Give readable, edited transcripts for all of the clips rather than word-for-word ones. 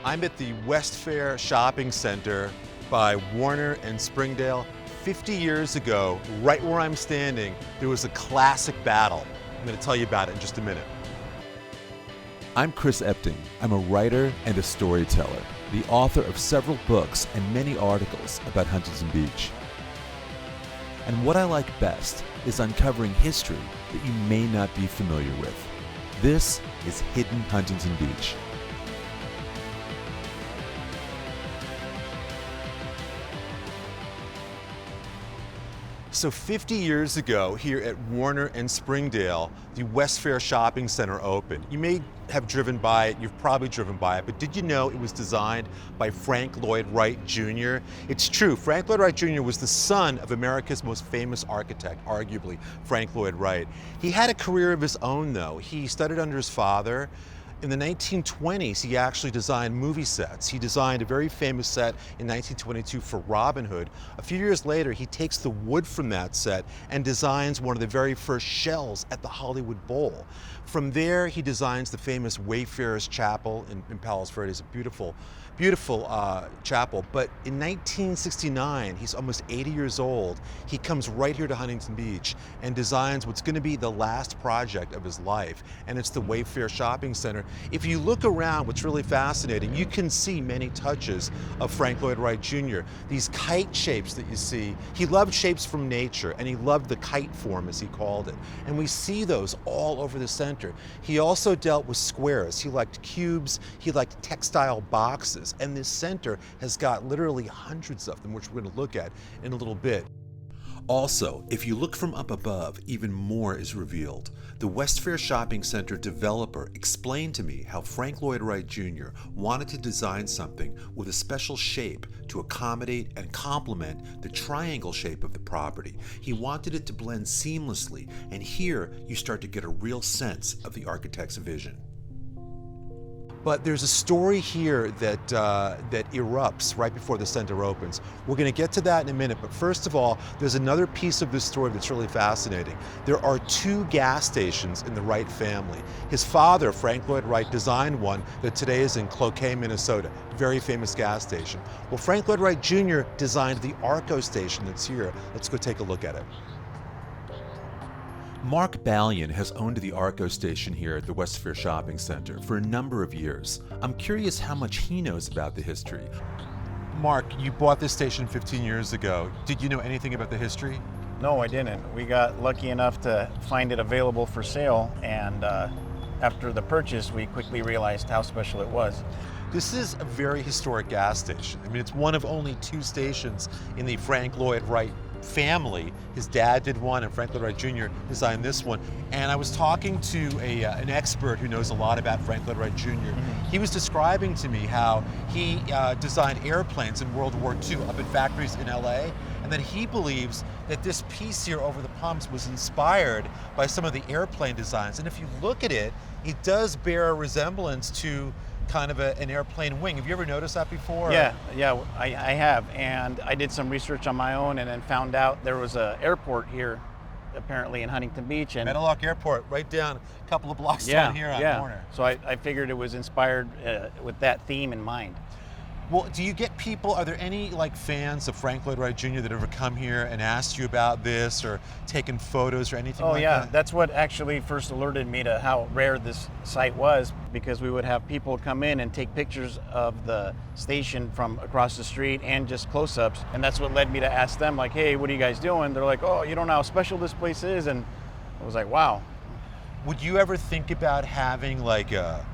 I'm at the Westfair Shopping Center by Warner and Springdale. 50 years ago, right where I'm standing, there was a classic battle. I'm going to tell you about it in just a minute. I'm Chris Epting. I'm a writer and a storyteller, the author of several books and many articles about Huntington Beach. And what I like best is uncovering history that you may not be familiar with. This is Hidden Huntington Beach. So 50 years ago, here at Warner and Springdale, the Westfair Shopping Center opened. You may have driven by it, you've probably driven by it, but did you know it was designed by Frank Lloyd Wright Jr.? It's true, Frank Lloyd Wright Jr. was the son of America's most famous architect, arguably, Frank Lloyd Wright. He had a career of his own though. He studied under his father. In the 1920s, he actually designed movie sets. He designed a very famous set in 1922 for Robin Hood. A few years later, he takes the wood from that set and designs one of the very first shells at the Hollywood Bowl. From there, he designs the famous Wayfarer's Chapel in Palos Verdes. A beautiful, beautiful chapel. But in 1969, he's almost 80 years old. He comes right here to Huntington Beach and designs what's going to be the last project of his life, and it's the Wayfair Shopping Center. If you look around, what's really fascinating, you can see many touches of Frank Lloyd Wright Jr. These kite shapes that you see, he loved shapes from nature, and he loved the kite form, as he called it. And we see those all over the center. He also dealt with squares. He liked cubes, he liked textile boxes, and this center has got literally hundreds of them, which we're going to look at in a little bit. Also, if you look from up above, even more is revealed. The Westfair Shopping Center developer explained to me how Frank Lloyd Wright Jr. wanted to design something with a special shape to accommodate and complement the triangle shape of the property. He wanted it to blend seamlessly, and here you start to get a real sense of the architect's vision. But there's a story here that erupts right before the center opens. We're going to get to that in a minute, but first of all, there's another piece of this story that's really fascinating. There are two gas stations in the Wright family. His father, Frank Lloyd Wright, designed one that today is in Cloquet, Minnesota, very famous gas station. Well, Frank Lloyd Wright Jr. designed the Arco station that's here. Let's go take a look at it. Mark Ballion has owned the Arco station here at the Westfair Shopping Center for a number of years. I'm curious how much he knows about the history. Mark, you bought this station 15 years ago. Did you know anything about the history? No, I didn't. We got lucky enough to find it available for sale, and after the purchase, we quickly realized how special it was. This is a very historic gas station. I mean, it's one of only two stations in the Frank Lloyd Wright family. His dad did one, and Frank Lloyd Wright Jr. designed this one. And I was talking to an expert who knows a lot about Frank Lloyd Wright Jr. He was describing to me how he designed airplanes in World War II up in factories in LA, and that he believes that this piece here over the pumps was inspired by some of the airplane designs. And if you look at it, it does bear a resemblance to kind of an airplane wing. Have you ever noticed that before? Yeah, I have, and I did some research on my own and then found out there was an airport here apparently in Huntington Beach. And Meadowlark Airport, right down a couple of blocks down here on Warner. So I figured it was inspired with that theme in mind. Well, do you get people, are there any like fans of Frank Lloyd Wright Jr. that ever come here and asked you about this or taken photos or anything like that? Oh yeah, that's what actually first alerted me to how rare this site was, because we would have people come in and take pictures of the station from across the street and just close-ups, and that's what led me to ask them, like, hey, what are you guys doing? They're like, oh, you don't know how special this place is, and I was like, wow. Would you ever think about having like a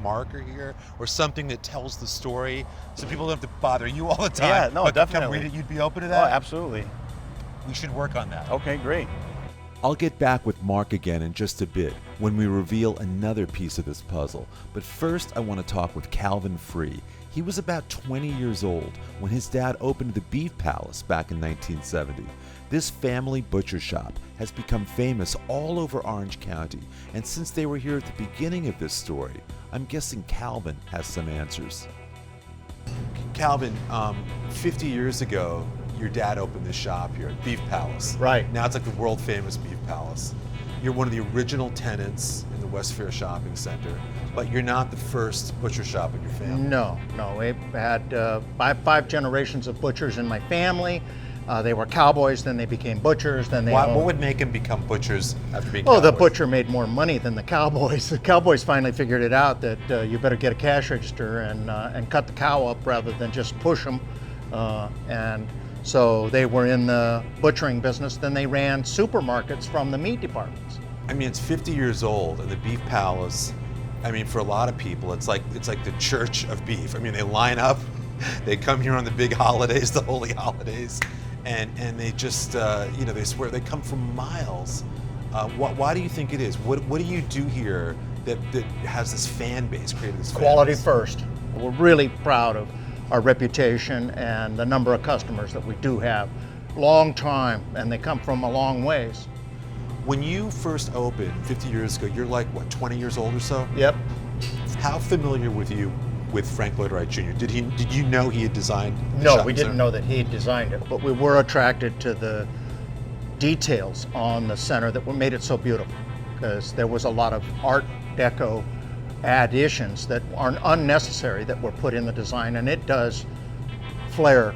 marker here or something that tells the story so people don't have to bother you all the time? Yeah, no, but definitely. Come read it, you'd be open to that? Oh, absolutely. We should work on that. Okay, great. I'll get back with Mark again in just a bit when we reveal another piece of this puzzle. But first, I want to talk with Calvin Free. He was about 20 years old when his dad opened the Beef Palace back in 1970. This family butcher shop has become famous all over Orange County, and since they were here at the beginning of this story, I'm guessing Calvin has some answers. Calvin, 50 years ago, your dad opened this shop here at Beef Palace. Right. Now it's like the world famous Beef Palace. You're one of the original tenants in the Westfair Shopping Center, but you're not the first butcher shop in your family. No, we've had five generations of butchers in my family. They were cowboys, then they became butchers, then they What owned- would make them become butchers after being Oh, the cowboys? butcher made more money than the cowboys. The cowboys finally figured it out that you better get a cash register and cut the cow up rather than just push them. And so they were in the butchering business. Then they ran supermarkets from the meat departments. I mean, it's 50 years old, and the Beef Palace, I mean, for a lot of people, it's like the church of beef. I mean, they line up, they come here on the big holidays, the holy holidays, and they just, they swear they come from miles. Why do you think it is? What do you do here that has this fan base, created this fan Quality base? first. We're really proud of our reputation and the number of customers that we do have. Long time, and they come from a long ways. When you first opened 50 years ago, you're like, what, 20 years old or so? Yep. How familiar with Frank Lloyd Wright Jr.? Did you know he had designed the No, shopping we didn't center? know that he designed it, but we were attracted to the details on the center that made it so beautiful, because there was a lot of Art Deco additions that are unnecessary that were put in the design, and it does flare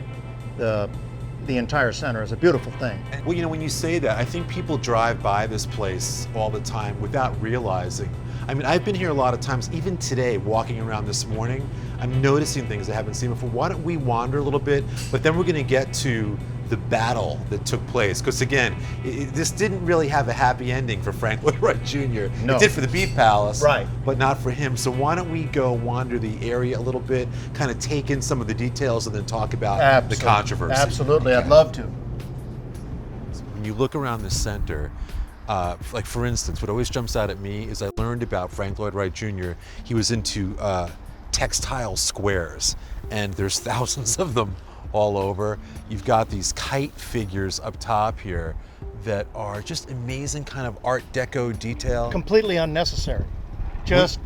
the entire center. Is a beautiful thing. Well, when you say that, I think people drive by this place all the time without realizing. I mean, I've been here a lot of times, even today, walking around this morning, I'm noticing things I haven't seen before. Why don't we wander a little bit, but then we're gonna get to the battle that took place. Because again, this didn't really have a happy ending for Frank Lloyd Wright Jr. No. It did for the Beef Palace, Right. but not for him. So why don't we go wander the area a little bit, kind of take in some of the details and then talk about the controversy. Absolutely, I'd love to. When you look around the center, like for instance, what always jumps out at me is I learned about Frank Lloyd Wright Jr. He was into textile squares, and there's thousands of them all over. You've got these kite figures up top here that are just amazing kind of Art Deco detail. Completely unnecessary. Just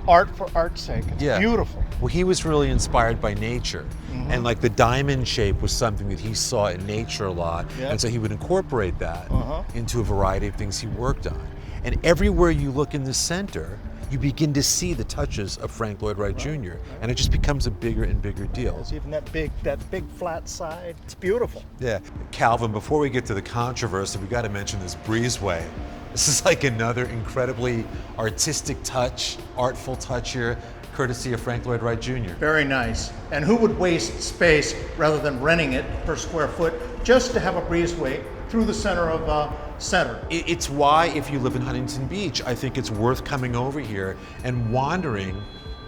art for art's sake. It's beautiful. Well, he was really inspired by nature. And like the diamond shape was something that he saw in nature a lot. Yep. And so he would incorporate that into a variety of things he worked on. And everywhere you look in the center, you begin to see the touches of Frank Lloyd Wright Jr. And it just becomes a bigger and bigger deal. There's even that big flat side. It's beautiful. Yeah. Calvin, before we get to the controversy, we got to mention this breezeway. This is like another incredibly artistic touch, artful touch here, courtesy of Frank Lloyd Wright Jr. Very nice. And who would waste space rather than renting it per square foot just to have a breezeway through the center of center? It's why, if you live in Huntington Beach, I think it's worth coming over here and wandering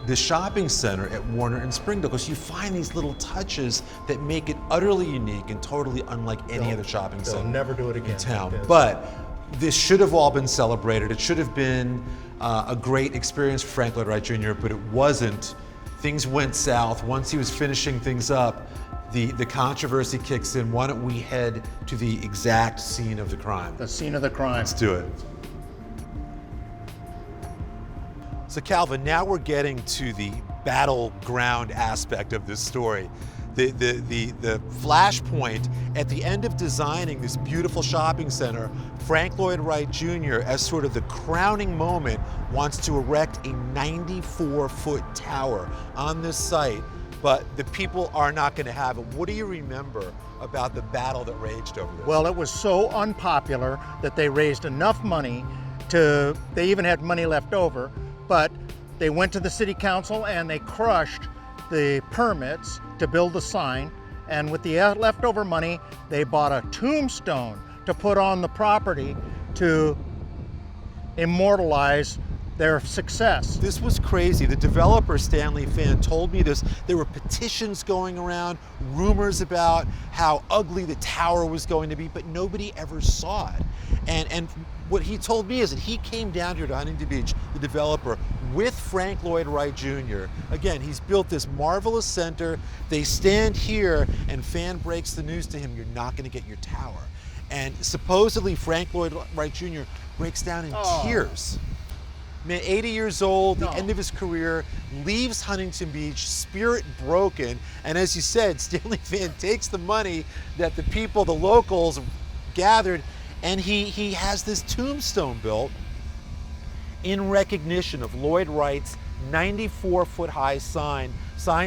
the shopping center at Warner and Springdale, because you find these little touches that make it utterly unique and totally unlike any other shopping center. They'll never do it again in town. like this. But this should have all been celebrated. It should have been a great experience for Frank Lloyd Wright Jr., but it wasn't. Things went south. Once he was finishing things up, the controversy kicks in. Why don't we head to the exact scene of the crime? The scene of the crime. Let's do it. So Calvin, now we're getting to the battleground aspect of this story. The flashpoint at the end of designing this beautiful shopping center, Frank Lloyd Wright Jr., as sort of the crowning moment, wants to erect a 94-foot tower on this site, but the people are not going to have it. What do you remember about the battle that raged over this? Well, it was so unpopular that they raised enough money they even had money left over, but they went to the city council and they crushed the permits to build the sign, and with the leftover money, they bought a tombstone to put on the property to immortalize their success. This was crazy. The developer, Stanley Fan, told me this. There were petitions going around, rumors about how ugly the tower was going to be, but nobody ever saw it. And what he told me is that he came down here to Huntington Beach, the developer, with Frank Lloyd Wright Jr. Again, he's built this marvelous center. They stand here, and Fan breaks the news to him, you're not going to get your tower. And supposedly Frank Lloyd Wright Jr. breaks down in tears. Man, 80 years old, the end of his career, leaves Huntington Beach, spirit broken, and as you said, Stanley Fan takes the money that the people, the locals, gathered, and he has this tombstone built. in recognition of Lloyd Wright's 94-foot high sign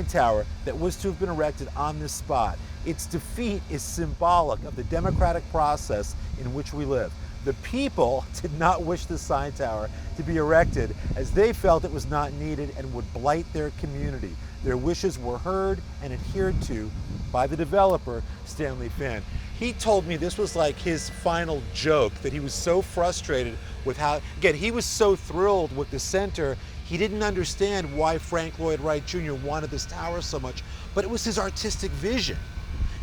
tower that was to have been erected on this spot. Its defeat is symbolic of the democratic process in which we live. The people did not wish the sign tower to be erected as they felt it was not needed and would blight their community. Their wishes were heard and adhered to by the developer, Stanley Finn. He told me this was like his final joke, that he was so frustrated with how, again, he was so thrilled with the center, he didn't understand why Frank Lloyd Wright Jr. wanted this tower so much, but it was his artistic vision.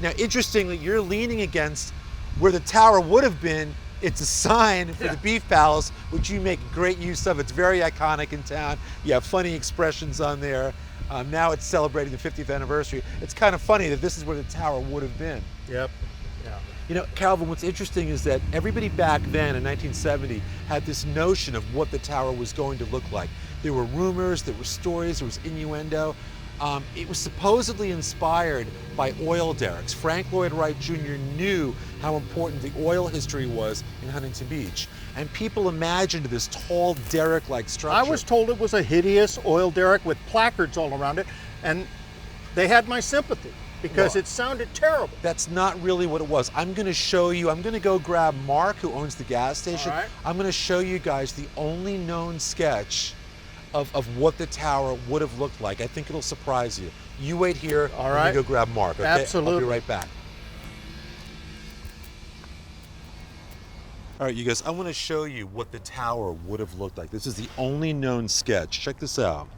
Now, interestingly, you're leaning against where the tower would have been. It's a sign for the Beef Palace, which you make great use of. It's very iconic in town. You have funny expressions on there. Now it's celebrating the 50th anniversary. It's kind of funny that this is where the tower would have been. Yep. Yeah. You know, Calvin, what's interesting is that everybody back then in 1970 had this notion of what the tower was going to look like. There were rumors, there were stories, there was innuendo. It was supposedly inspired by oil derricks. Frank Lloyd Wright Jr. knew how important the oil history was in Huntington Beach. And people imagined this tall derrick-like structure. I was told it was a hideous oil derrick with placards all around it, and they had my sympathy because it sounded terrible. That's not really what it was. I'm going to show you, I'm going to go grab Mark, who owns the gas station. All right. I'm going to show you guys the only known sketch of what the tower would have looked like. I think it'll surprise you. You wait here. All Let right. me go grab Mark. Okay? Absolutely. I'll be right back. All right, you guys, I want to show you what the tower would have looked like. This is the only known sketch. Check this out.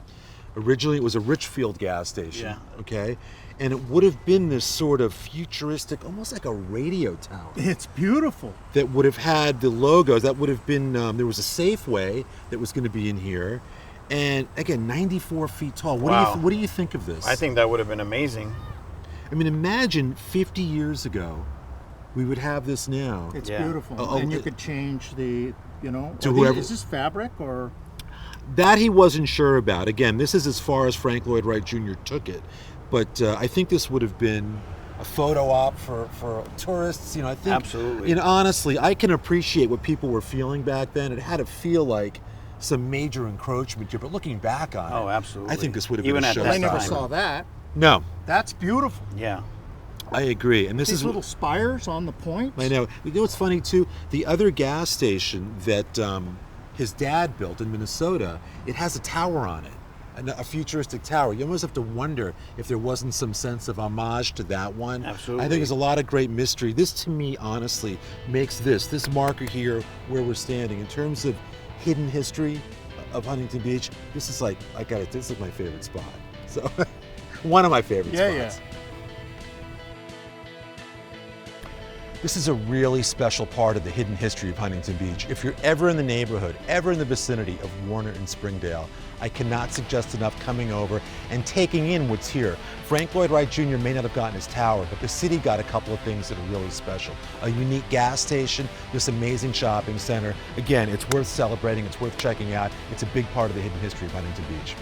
Originally, it was a Richfield gas station. Yeah. Okay, and it would have been this sort of futuristic, almost like a radio tower. It's beautiful. That would have had the logos. That would have been, there was a Safeway that was going to be in here. And again, 94 feet tall. What do you think of this? I think that would have been amazing. I mean, imagine 50 years ago, we would have this now. It's Yeah. beautiful. Oh, And you could change the, To whoever- is this fabric or? That he wasn't sure about. Again, this is as far as Frank Lloyd Wright Jr. took it. But I think this would have been a photo op for tourists. I think, Absolutely. Honestly, I can appreciate what people were feeling back then. It had to feel like some major encroachment here, but looking back on it, Oh, absolutely. I think this would have Even been a at show. that I never time. saw that. No, That's beautiful. Yeah. I agree. And this These is little spires on the points. I know. You know what's funny too? The other gas station that his dad built in Minnesota, it has a tower on it, a futuristic tower. You almost have to wonder if there wasn't some sense of homage to that one. Absolutely. I think there's a lot of great mystery. This, to me, honestly, makes this marker here where we're standing in terms of hidden history of Huntington Beach. This is like, this is my favorite spot. So, one of my favorite spots. This is a really special part of the hidden history of Huntington Beach. If you're ever in the neighborhood, ever in the vicinity of Warner and Springdale, I cannot suggest enough coming over and taking in what's here. Frank Lloyd Wright Jr. may not have gotten his tower, but the city got a couple of things that are really special. A unique gas station, this amazing shopping center. Again, it's worth celebrating, it's worth checking out. It's a big part of the hidden history of Huntington Beach.